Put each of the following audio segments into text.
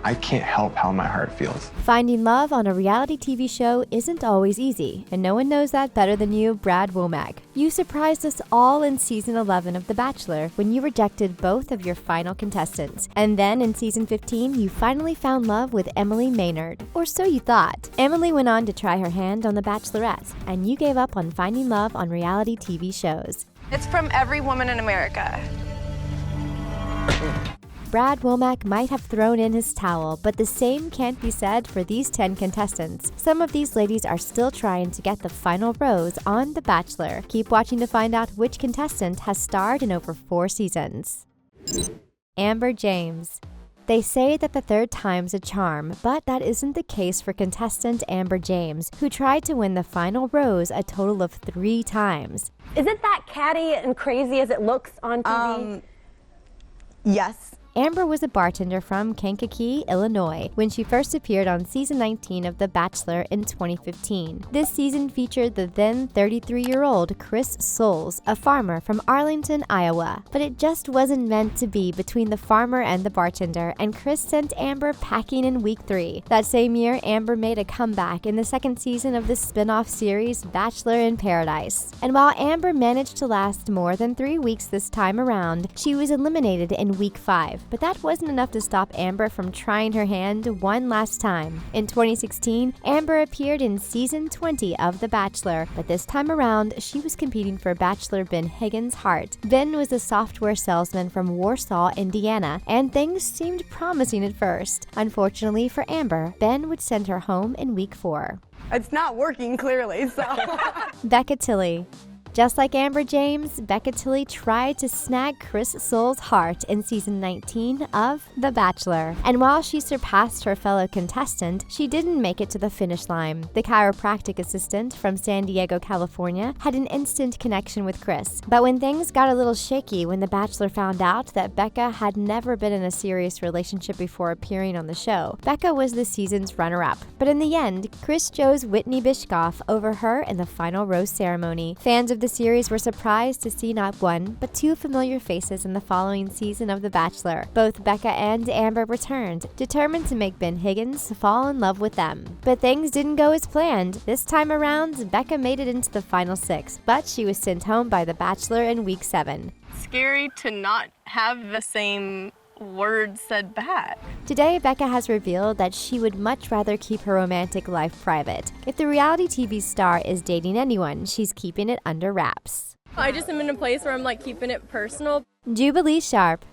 I can't help how my heart feels. Finding love on a reality TV show isn't always easy, and no one knows that better than you, Brad Womack. You surprised us all in season 11 of The Bachelor when you rejected both of your final contestants. And then in season 15, you finally found love with Emily Maynard. Or so you thought. Emily went on to try her hand on The Bachelorette, and you gave up on finding love on reality TV shows. It's from every woman in America. Brad Womack might have thrown in his towel, but the same can't be said for these 10 contestants. Some of these ladies are still trying to get the final rose on The Bachelor. Keep watching to find out which contestant has starred in over 4 seasons. Amber James. They say that the third time's a charm, but that isn't the case for contestant Amber James, who tried to win the final rose a total of 3 times. Is it that catty and crazy as it looks on TV? Yes. Amber was a bartender from Kankakee, Illinois, when she first appeared on season 19 of The Bachelor in 2015. This season featured the then 33-year-old Chris Soules, a farmer from Arlington, Iowa. But it just wasn't meant to be between the farmer and the bartender, and Chris sent Amber packing in week 3. That same year, Amber made a comeback in the second season of the spin-off series Bachelor in Paradise. And while Amber managed to last more than 3 weeks this time around, she was eliminated in week 5. But that wasn't enough to stop Amber from trying her hand one last time. In 2016, Amber appeared in season 20 of The Bachelor, but this time around, she was competing for Bachelor Ben Higgins' heart. Ben was a software salesman from Warsaw, Indiana, and things seemed promising at first. Unfortunately for Amber, Ben would send her home in week 4. It's not working, clearly, so. Becca Tilly. Just like Amber James, Becca Tilly tried to snag Chris Soules' heart in season 19 of The Bachelor. And while she surpassed her fellow contestant, she didn't make it to the finish line. The chiropractic assistant from San Diego, California, had an instant connection with Chris. But when things got a little shaky when The Bachelor found out that Becca had never been in a serious relationship before appearing on the show, Becca was the season's runner-up. But in the end, Chris chose Whitney Bishkoff over her in the final rose ceremony. Fans of the series were surprised to see not one, but 2 familiar faces in the following season of The Bachelor. Both Becca and Amber returned, determined to make Ben Higgins fall in love with them. But things didn't go as planned. This time around, Becca made it into the final 6, but she was sent home by The Bachelor in week 7. Scary to not have the same words said back. Today, Becca has revealed that she would much rather keep her romantic life private. If the reality TV star is dating anyone, she's keeping it under wraps. I just am in a place where I'm like keeping it personal. Jubilee Sharp.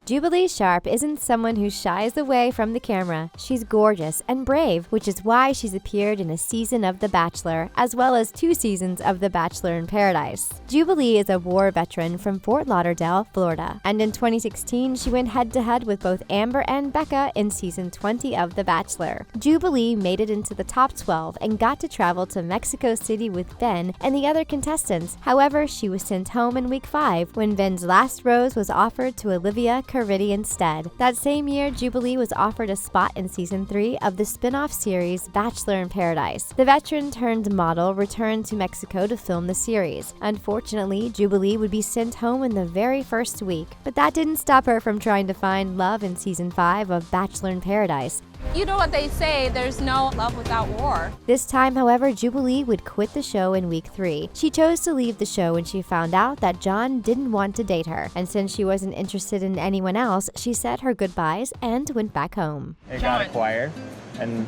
Jubilee Sharp isn't someone who shies away from the camera. She's gorgeous and brave, which is why she's appeared in a season of The Bachelor, as well as 2 seasons of The Bachelor in Paradise. Jubilee is a war veteran from Fort Lauderdale, Florida, and in 2016, she went head-to-head with both Amber and Becca in season 20 of The Bachelor. Jubilee made it into the top 12 and got to travel to Mexico City with Ben and the other contestants. However, she was sent home in week 5 when Ben's last rose was offered to Olivia Caridi instead. That same year, Jubilee was offered a spot in season 3 of the spin-off series Bachelor in Paradise. The veteran-turned-model returned to Mexico to film the series. Unfortunately, Jubilee would be sent home in the very first week, but that didn't stop her from trying to find love in season 5 of Bachelor in Paradise. You know what they say, there's no love without war. This time, however, Jubilee would quit the show in week 3. She chose to leave the show when she found out that John didn't want to date her, and since she wasn't interested in anyone else, she said her goodbyes and went back home. I got a choir, and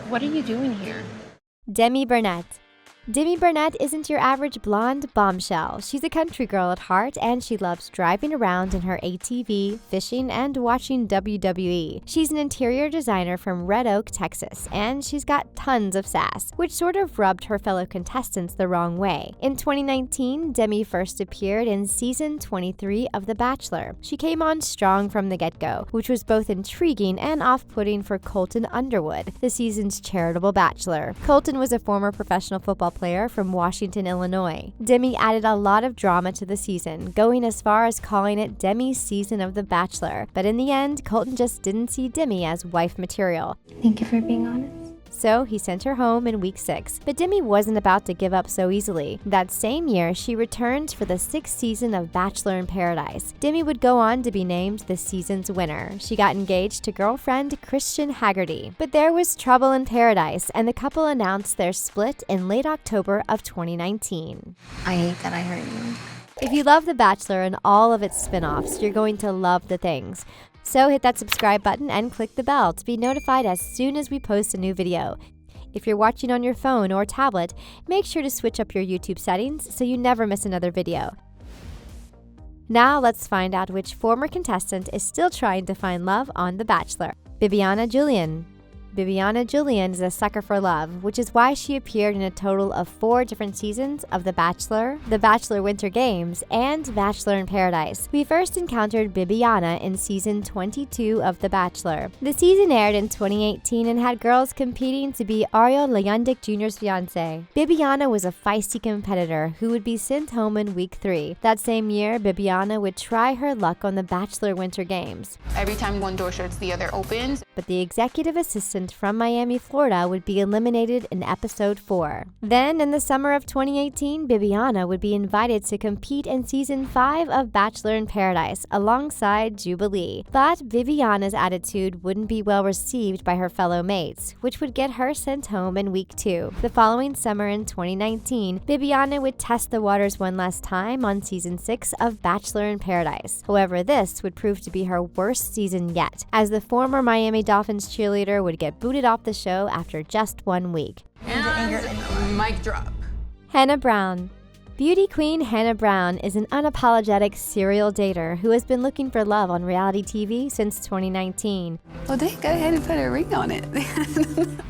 What are you doing here? Demi Burnett. Demi Burnett isn't your average blonde bombshell. She's a country girl at heart, and she loves driving around in her ATV, fishing, and watching WWE. She's an interior designer from Red Oak, Texas, and she's got tons of sass, which sort of rubbed her fellow contestants the wrong way. In 2019, Demi first appeared in season 23 of The Bachelor. She came on strong from the get-go, which was both intriguing and off-putting for Colton Underwood, the season's charitable bachelor. Colton was a former professional football player from Washington, Illinois. Demi added a lot of drama to the season, going as far as calling it Demi's season of The Bachelor. But in the end, Colton just didn't see Demi as wife material. Thank you for being honest. So he sent her home in week 6. But Demi wasn't about to give up so easily. That same year, she returned for the 6th season of Bachelor in Paradise. Demi would go on to be named the season's winner. She got engaged to girlfriend Christian Haggerty. But there was trouble in paradise, and the couple announced their split in late October of 2019. I hate that I hurt you. If you love The Bachelor and all of its spin-offs, you're going to love The Things. So hit that subscribe button and click the bell to be notified as soon as we post a new video. If you're watching on your phone or tablet, make sure to switch up your YouTube settings so you never miss another video. Now let's find out which former contestant is still trying to find love on The Bachelor. Viviana Julianne. Viviana Julianne is a sucker for love, which is why she appeared in a total of 4 different seasons of The Bachelor, The Bachelor Winter Games, and Bachelor in Paradise. We first encountered Viviana in season 22 of The Bachelor. The season aired in 2018 and had girls competing to be Ariel Leyendik Jr.'s fiancé. Viviana was a feisty competitor who would be sent home in week 3. That same year, Viviana would try her luck on The Bachelor Winter Games. Every time one door shuts, the other opens. But the executive assistant from Miami, Florida would be eliminated in episode 4. Then, in the summer of 2018, Viviana would be invited to compete in season 5 of Bachelor in Paradise alongside Jubilee. But Viviana's attitude wouldn't be well received by her fellow mates, which would get her sent home in week 2. The following summer in 2019, Viviana would test the waters one last time on season 6 of Bachelor in Paradise. However, this would prove to be her worst season yet, as the former Miami Dolphins cheerleader would get booted off the show after just 1 week. And mic drop. Hannah Brown. Beauty queen Hannah Brown is an unapologetic serial dater who has been looking for love on reality TV since 2019. Well, then go ahead and put a ring on it.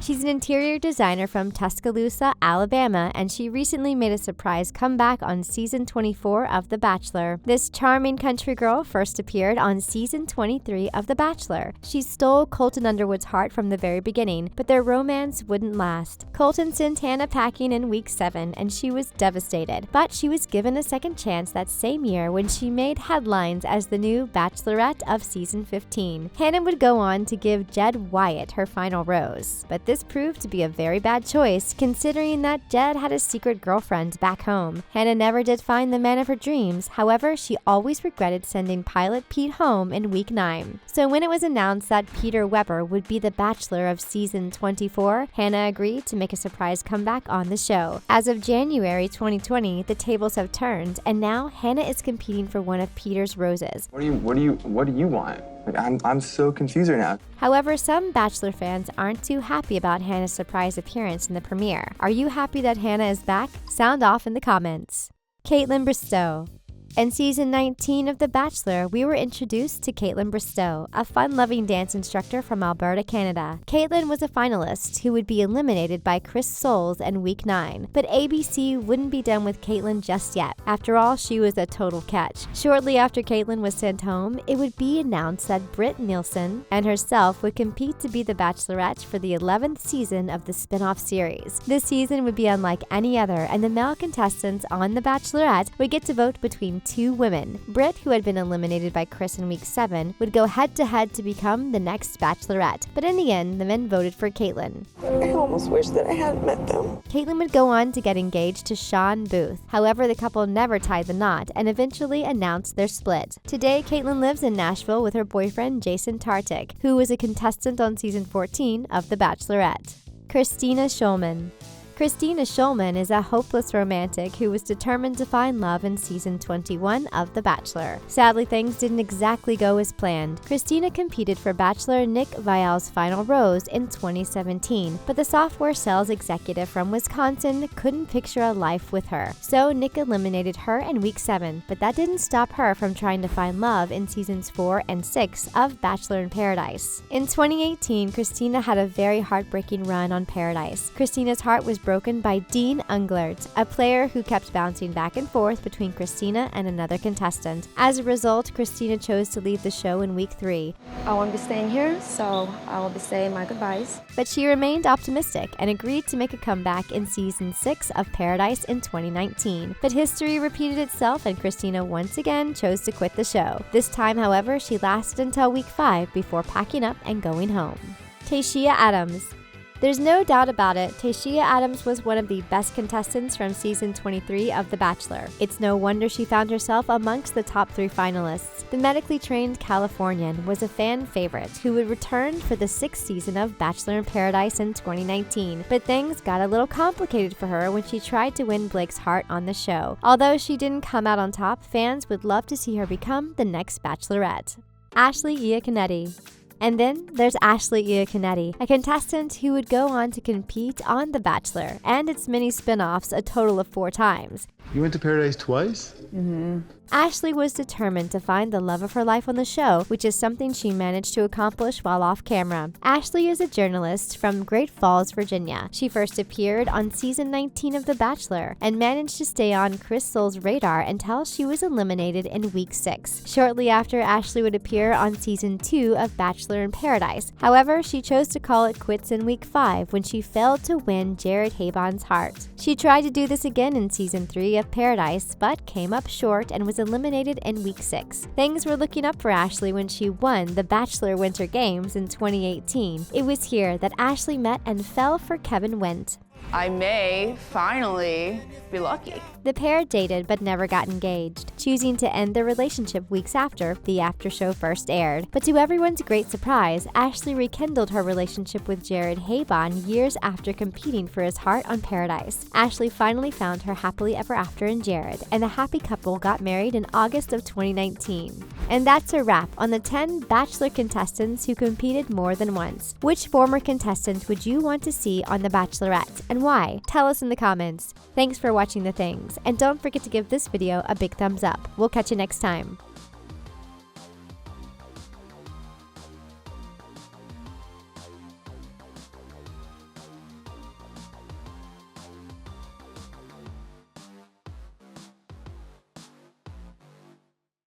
She's an interior designer from Tuscaloosa, Alabama, and she recently made a surprise comeback on season 24 of The Bachelor. This charming country girl first appeared on season 23 of The Bachelor. She stole Colton Underwood's heart from the very beginning, but their romance wouldn't last. Colton sent Hannah packing in week 7, and she was devastated. But she was given a second chance that same year when she made headlines as the new Bachelorette of season 15. Hannah would go on to give Jed Wyatt her final rose, but this proved to be a very bad choice considering that Jed had a secret girlfriend back home. Hannah never did find the man of her dreams, however, she always regretted sending pilot Pete home in week 9. So when it was announced that Peter Weber would be the Bachelor of season 24, Hannah agreed to make a surprise comeback on the show. As of January 2020, the tables have turned, and now Hannah is competing for one of Peter's roses. What do you want? Like, I'm so confused right now. However, some Bachelor fans aren't too happy about Hannah's surprise appearance in the premiere. Are you happy that Hannah is back? Sound off in the comments. Kaitlyn Bristowe. In season 19 of The Bachelor, we were introduced to Kaitlyn Bristowe, a fun-loving dance instructor from Alberta, Canada. Kaitlyn was a finalist who would be eliminated by Chris Soules in week 9, but ABC wouldn't be done with Kaitlyn just yet. After all, she was a total catch. Shortly after Kaitlyn was sent home, it would be announced that Britt Nielsen and herself would compete to be the Bachelorette for the 11th season of the spin-off series. This season would be unlike any other, and the male contestants on The Bachelorette would get to vote between 2 women. Britt, who had been eliminated by Chris in week 7, would go head-to-head to become the next Bachelorette. But in the end, the men voted for Kaitlyn. I almost wish that I hadn't met them. Kaitlyn would go on to get engaged to Sean Booth. However, the couple never tied the knot and eventually announced their split. Today, Kaitlyn lives in Nashville with her boyfriend Jason Tartick, who was a contestant on season 14 of The Bachelorette. Christina Schulman. Christina Schulman is a hopeless romantic who was determined to find love in season 21 of The Bachelor. Sadly, things didn't exactly go as planned. Christina competed for Bachelor Nick Viall's final rose in 2017, but the software sales executive from Wisconsin couldn't picture a life with her. So Nick eliminated her in week 7, but that didn't stop her from trying to find love in seasons 4 and 6 of Bachelor in Paradise. In 2018, Christina had a very heartbreaking run on Paradise. Christina's heart was broken by Dean Unglert, a player who kept bouncing back and forth between Christina and another contestant. As a result, Christina chose to leave the show in week 3. I won't be staying here, so I will be saying my goodbyes. But she remained optimistic and agreed to make a comeback in season 6 of Paradise in 2019. But history repeated itself and Christina once again chose to quit the show. This time, however, she lasted until week 5 before packing up and going home. Teshia Adams. There's no doubt about it, Teshia Adams was one of the best contestants from season 23 of The Bachelor. It's no wonder she found herself amongst the top 3 finalists. The medically trained Californian was a fan favorite who would return for the 6th season of Bachelor in Paradise in 2019, but things got a little complicated for her when she tried to win Blake's heart on the show. Although she didn't come out on top, fans would love to see her become the next Bachelorette. Ashley Giacometti. And then there's Ashley Giacometti, a contestant who would go on to compete on The Bachelor and its mini spin-offs a total of 4 times. You went to Paradise twice? Ashley was determined to find the love of her life on the show, which is something she managed to accomplish while off camera. Ashley is a journalist from Great Falls, Virginia. She first appeared on season 19 of The Bachelor and managed to stay on Chris Soules' radar until she was eliminated in week 6. Shortly after, Ashley would appear on season 2 of Bachelor in Paradise. However, she chose to call it quits in week 5 when she failed to win Jared Haibon's heart. She tried to do this again in season 3 of Paradise, but came up short and was eliminated in week 6. Things were looking up for Ashley when she won the Bachelor Winter Games in 2018. It was here that Ashley met and fell for Kevin Wendt. I may finally be lucky. The pair dated but never got engaged, choosing to end their relationship weeks after the after show first aired. But to everyone's great surprise, Ashley rekindled her relationship with Jared Haibon years after competing for his heart on Paradise. Ashley finally found her happily ever after in Jared, and the happy couple got married in August of 2019. And that's a wrap on the 10 Bachelor contestants who competed more than once. Which former contestant would you want to see on The Bachelorette, and why? Tell us in the comments. Thanks for watching The Things, and don't forget to give this video a big thumbs up. We'll catch you next time.